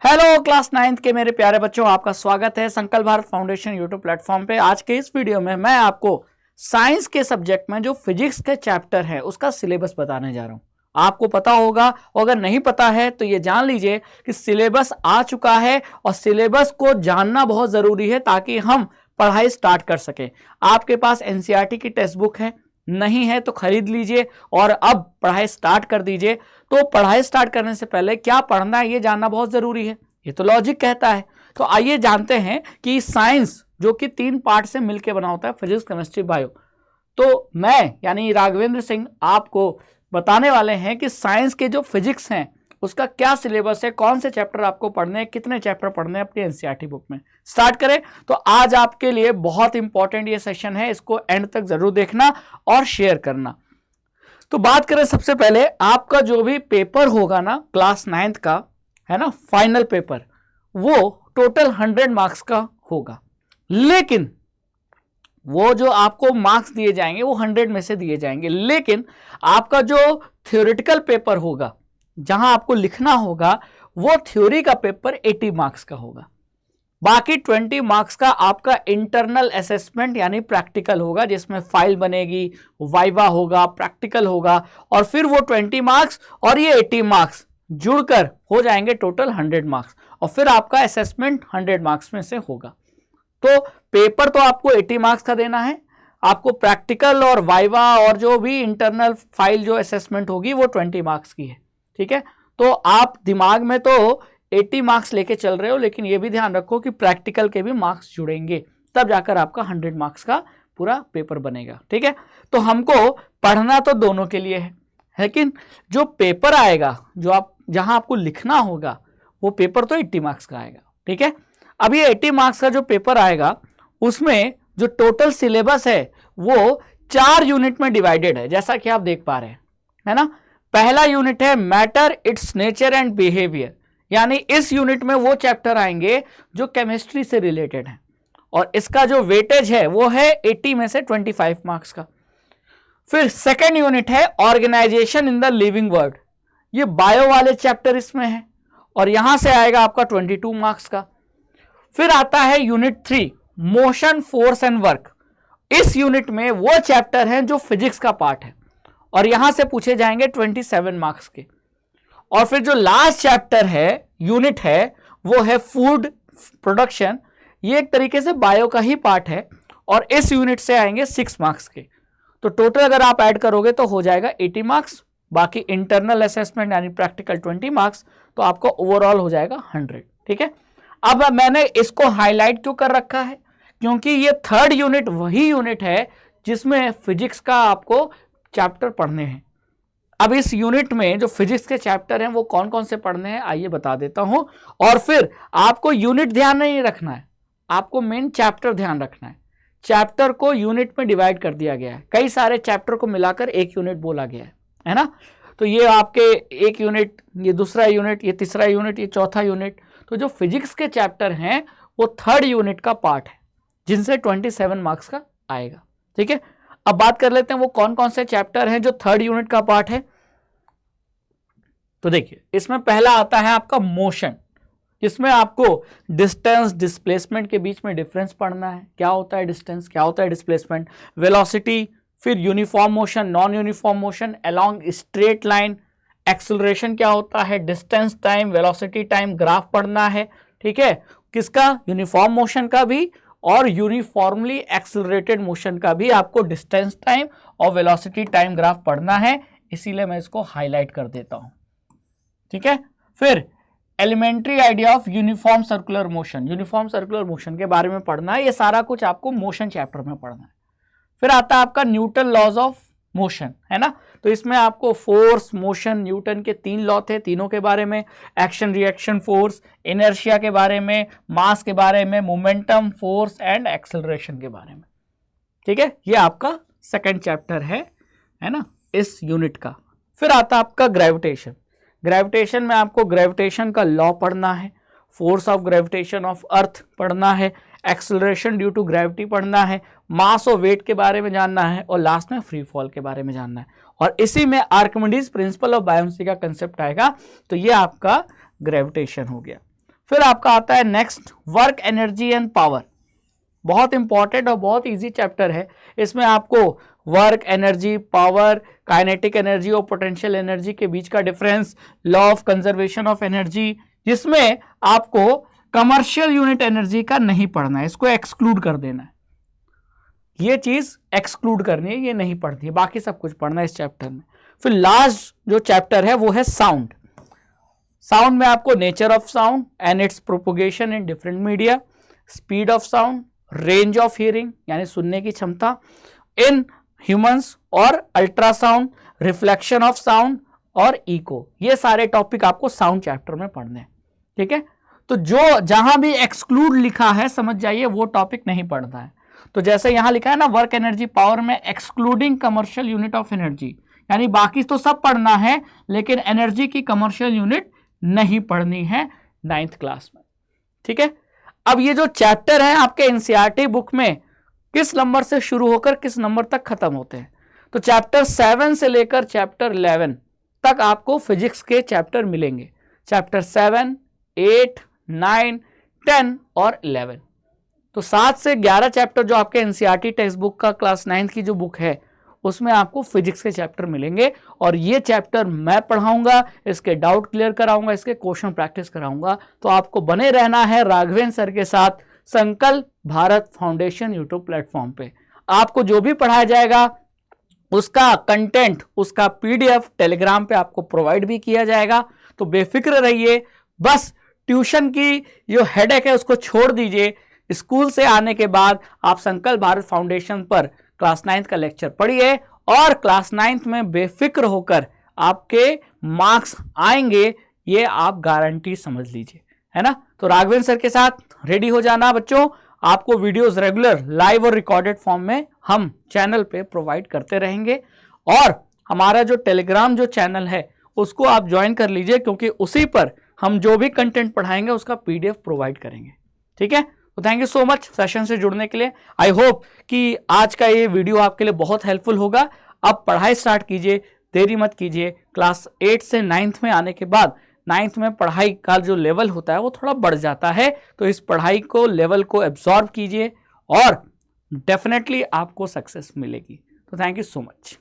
Hello class 9th के मेरे प्यारे बच्चों, आपका स्वागत है संकल्प भारत फाउंडेशन यूट्यूब प्लेटफॉर्म पे। आज के इस वीडियो में मैं आपको साइंस के सब्जेक्ट में जो फिजिक्स के चैप्टर है उसका सिलेबस बताने जा रहा हूं। आपको पता होगा, और अगर नहीं पता है तो ये जान लीजिए कि सिलेबस आ चुका है और सिलेबस को जानना बहुत जरूरी है ताकि हम पढ़ाई स्टार्ट कर सके। आपके पास एनसीईआरटी की टेक्स्ट बुक है, नहीं है तो खरीद लीजिए और अब पढ़ाई स्टार्ट कर दीजिए। तो पढ़ाई स्टार्ट करने से पहले क्या पढ़ना है ये जानना बहुत जरूरी है, ये तो लॉजिक कहता है। तो आइए जानते हैं कि साइंस जो कि 3 पार्ट से मिलकर बना होता है, फिजिक्स, केमिस्ट्री, बायो। तो मैं यानी राघवेंद्र सिंह आपको बताने वाले हैं कि साइंस के जो फिजिक्स हैं उसका क्या सिलेबस है, कौन से चैप्टर आपको पढ़ने हैं, कितने चैप्टर पढ़ने हैं अपनी एनसीईआरटी बुक में। स्टार्ट करें। तो आज आपके लिए बहुत इंपॉर्टेंट ये सेशन है, इसको एंड तक जरूर देखना और शेयर करना। तो बात करें सबसे पहले, आपका जो भी पेपर होगा ना क्लास 9th का, है ना, फाइनल पेपर, वो टोटल 100 मार्क्स का होगा। लेकिन वो जो आपको मार्क्स दिए जाएंगे वो 100 में से दिए जाएंगे, लेकिन आपका जो थ्योरेटिकल पेपर होगा जहां आपको लिखना होगा वो थ्योरी का पेपर 80 मार्क्स का होगा। बाकी 20 मार्क्स का आपका इंटरनल असेसमेंट यानी प्रैक्टिकल होगा, जिसमें फाइल बनेगी, वाइवा होगा, प्रैक्टिकल होगा, और फिर वो 20 मार्क्स और ये 80 मार्क्स जुड़कर हो जाएंगे टोटल 100 मार्क्स, और फिर आपका असेसमेंट 100 मार्क्स में से होगा। तो पेपर तो आपको 80 मार्क्स का देना है, आपको प्रैक्टिकल और वाइवा और जो भी इंटरनल फाइल जो असेसमेंट होगी वो 20 मार्क्स की है। ठीक है, तो आप दिमाग में तो 80 मार्क्स लेके चल रहे हो, लेकिन ये भी ध्यान रखो कि प्रैक्टिकल के भी मार्क्स जुड़ेंगे, तब जाकर आपका 100 मार्क्स का पूरा पेपर बनेगा। ठीक है, तो हमको पढ़ना तो दोनों के लिए है, लेकिन जो पेपर आएगा, जो आप जहां आपको लिखना होगा, वो पेपर तो 80 मार्क्स का आएगा। ठीक है, अब ये 80 मार्क्स का जो पेपर आएगा उसमें जो टोटल सिलेबस है वो 4 यूनिट में डिवाइडेड है, जैसा कि आप देख पा रहे हैं, है ना। पहला यूनिट है matter, it's nature and behaviour, यानी इस यूनिट में वो चैप्टर आएंगे जो केमिस्ट्री से रिलेटेड है, और इसका जो वेटेज है वो है 80 में से 25 मार्क्स का। फिर सेकेंड यूनिट है organisation in the living world, ये बायो वाले चैप्टर इसमें है, और यहां से आएगा आपका 22 मार्क्स का। फिर आता है unit 3 motion, force and work, इस यूनिट में वो चैप्टर हैं जो फिजिक्स का पार्ट है, और यहां से पूछे जाएंगे 27 मार्क्स के। और फिर जो लास्ट चैप्टर है, यूनिट है, वो है फूड प्रोडक्शन, ये एक तरीके से बायो का ही पार्ट है, और इस यूनिट से आएंगे 6 मार्क्स के। तो टोटल अगर आप ऐड करोगे तो हो जाएगा 80 मार्क्स, बाकी इंटरनल असेसमेंट यानी प्रैक्टिकल 20 मार्क्स, तो आपका ओवरऑल हो जाएगा 100। ठीक है, अब मैंने इसको हाईलाइट क्यों कर रखा है, क्योंकि ये 3rd यूनिट वही यूनिट है जिसमें फिजिक्स का आपको चैप्टर पढ़ने हैं। अब इस यूनिट में जो फिजिक्स के चैप्टर हैं वो कौन कौन से पढ़ने हैं आइए बता देता हूं, और फिर आपको यूनिट ध्यान नहीं रखना है, आपको मेन चैप्टर ध्यान रखना है। चैप्टर को यूनिट में डिवाइड कर दिया गया है, कई सारे चैप्टर को मिलाकर एक यूनिट बोला गया है ना। तो ये आपके एक यूनिट, ये दूसरा यूनिट, ये तीसरा यूनिट, ये चौथा यूनिट। तो जो फिजिक्स के चैप्टर हैं वो 3rd यूनिट का पार्ट है, जिनसे 27 मार्क्स का आएगा। ठीक है, अब बात कर लेते हैं वो कौन कौन से चैप्टर हैं जो 3rd यूनिट का पार्ट है। तो देखिए, इसमें पहला आता है आपका मोशन, जिसमें आपको डिस्टेंस, डिस्प्लेसमेंट के बीच में डिफरेंस पढ़ना है, क्या होता है डिस्टेंस, क्या होता है डिस्प्लेसमेंट, वेलोसिटी, फिर uniform motion, non uniform motion, along straight line, acceleration क्या होता है, distance time, velocity time graph पढ़ना है। ठीक है, किसका, यूनिफॉर्म मोशन का भी और यूनिफॉर्मली एक्सेलरेटेड मोशन का भी आपको डिस्टेंस टाइम और वेलोसिटी टाइम ग्राफ पढ़ना है, इसीलिए मैं इसको हाईलाइट कर देता हूं। ठीक है, फिर elementary idea of uniform circular motion, uniform circular motion के बारे में पढ़ना है, ये सारा कुछ आपको मोशन चैप्टर में पढ़ना है। फिर आता है आपका न्यूटन लॉज ऑफ मोशन, है ना, तो इसमें आपको फोर्स, मोशन, न्यूटन के 3 लॉ थे, तीनों के बारे में, एक्शन रिएक्शन फोर्स, इनर्शिया के बारे में, मास के बारे में, मोमेंटम, फोर्स एंड एक्सेलरेशन के बारे में। ठीक है, ये आपका सेकंड चैप्टर है ना इस यूनिट का। फिर आता है आपका ग्रेविटेशन, ग्रेविटेशन में आपको ग्रेविटेशन का लॉ पढ़ना है, force of gravitation of earth पढ़ना है, एक्सेलरेशन ड्यू टू ग्रेविटी पढ़ना है, मास और वेट के बारे में जानना है, और लास्ट में फ्री फॉल के बारे में जानना है, और इसी में आर्किमिडीज प्रिंसिपल ऑफ बायोन्सी का कंसेप्ट आएगा। तो ये आपका ग्रेविटेशन हो गया। फिर आपका आता है next work energy and power, बहुत इंपॉर्टेंट और बहुत इजी चैप्टर है। इसमें आपको work energy, power, kinetic energy और पोटेंशियल एनर्जी के बीच का difference, law of conservation of energy, जिसमें आपको कमर्शियल यूनिट एनर्जी का नहीं पढ़ना है, इसको एक्सक्लूड कर देना है, ये चीज एक्सक्लूड करनी है, ये नहीं पढ़नी है, बाकी सब कुछ पढ़ना है इस चैप्टर में। फिर लास्ट जो चैप्टर है वो है साउंड। साउंड में आपको nature of sound and it's propagation in different media, speed of sound, range of hearing यानी सुनने की क्षमता इन ह्यूमंस और अल्ट्रासाउंड, रिफ्लेक्शन ऑफ साउंड और इको, ये सारे टॉपिक आपको साउंड चैप्टर में पढ़ने हैं। ठीक है, तो जो जहां भी एक्सक्लूड लिखा है समझ जाइए वो टॉपिक नहीं पढ़ना है। तो जैसे यहां लिखा है ना वर्क एनर्जी पावर में excluding commercial unit of energy, यानी बाकी तो सब पढ़ना है लेकिन एनर्जी की कमर्शियल यूनिट नहीं पढ़नी है 9th क्लास में। ठीक है, अब ये जो चैप्टर है आपके एनसीईआरटी बुक में किस नंबर से शुरू होकर किस नंबर तक खत्म होते हैं, तो चैप्टर 7 से लेकर चैप्टर 11 तक आपको फिजिक्स के चैप्टर मिलेंगे। चैप्टर 7, 8, 9, 10 और 11, तो 7 से 11 चैप्टर जो आपके एनसीईआरटी टेक्स्ट बुक का क्लास 9th की जो बुक है उसमें आपको फिजिक्स के चैप्टर मिलेंगे और ये चैप्टर मैं पढ़ाऊंगा, इसके डाउट क्लियर कराऊंगा, इसके क्वेश्चन प्रैक्टिस कराऊंगा। तो आपको बने रहना है राघवेंद्र सर के साथ संकल्प भारत फाउंडेशन यूट्यूब प्लेटफॉर्म पे। आपको जो भी पढ़ाया जाएगा उसका कंटेंट, उसका पीडीएफ टेलीग्राम पे आपको प्रोवाइड भी किया जाएगा, तो बेफिक्र रहिए। बस ट्यूशन की जो हेडेक है उसको छोड़ दीजिए। स्कूल से आने के बाद आप संकल्प भारत फाउंडेशन पर क्लास 9th का लेक्चर पढ़िए और क्लास 9th में बेफिक्र होकर आपके मार्क्स आएंगे, ये आप गारंटी समझ लीजिए, है ना। तो राघवेंद्र सर के साथ रेडी हो जाना बच्चों। आपको वीडियोस रेगुलर लाइव और रिकॉर्डेड फॉर्म में हम चैनल पे प्रोवाइड करते रहेंगे और हमारा जो टेलीग्राम जो चैनल है उसको आप ज्वाइन कर लीजिए, क्योंकि उसी पर हम जो भी कंटेंट पढ़ाएंगे उसका पीडीएफ प्रोवाइड करेंगे। ठीक है, तो thank you so much session से जुड़ने के लिए। आई होप कि आज का ये वीडियो आपके लिए बहुत हेल्पफुल होगा। अब पढ़ाई स्टार्ट कीजिए, देरी मत कीजिए। क्लास 8 से 9th में आने के बाद 9th में पढ़ाई का जो लेवल होता है वो थोड़ा बढ़ जाता है, तो इस पढ़ाई को लेवल को एब्जॉर्ब कीजिए और डेफिनेटली आपको सक्सेस मिलेगी। तो थैंक यू सो मच।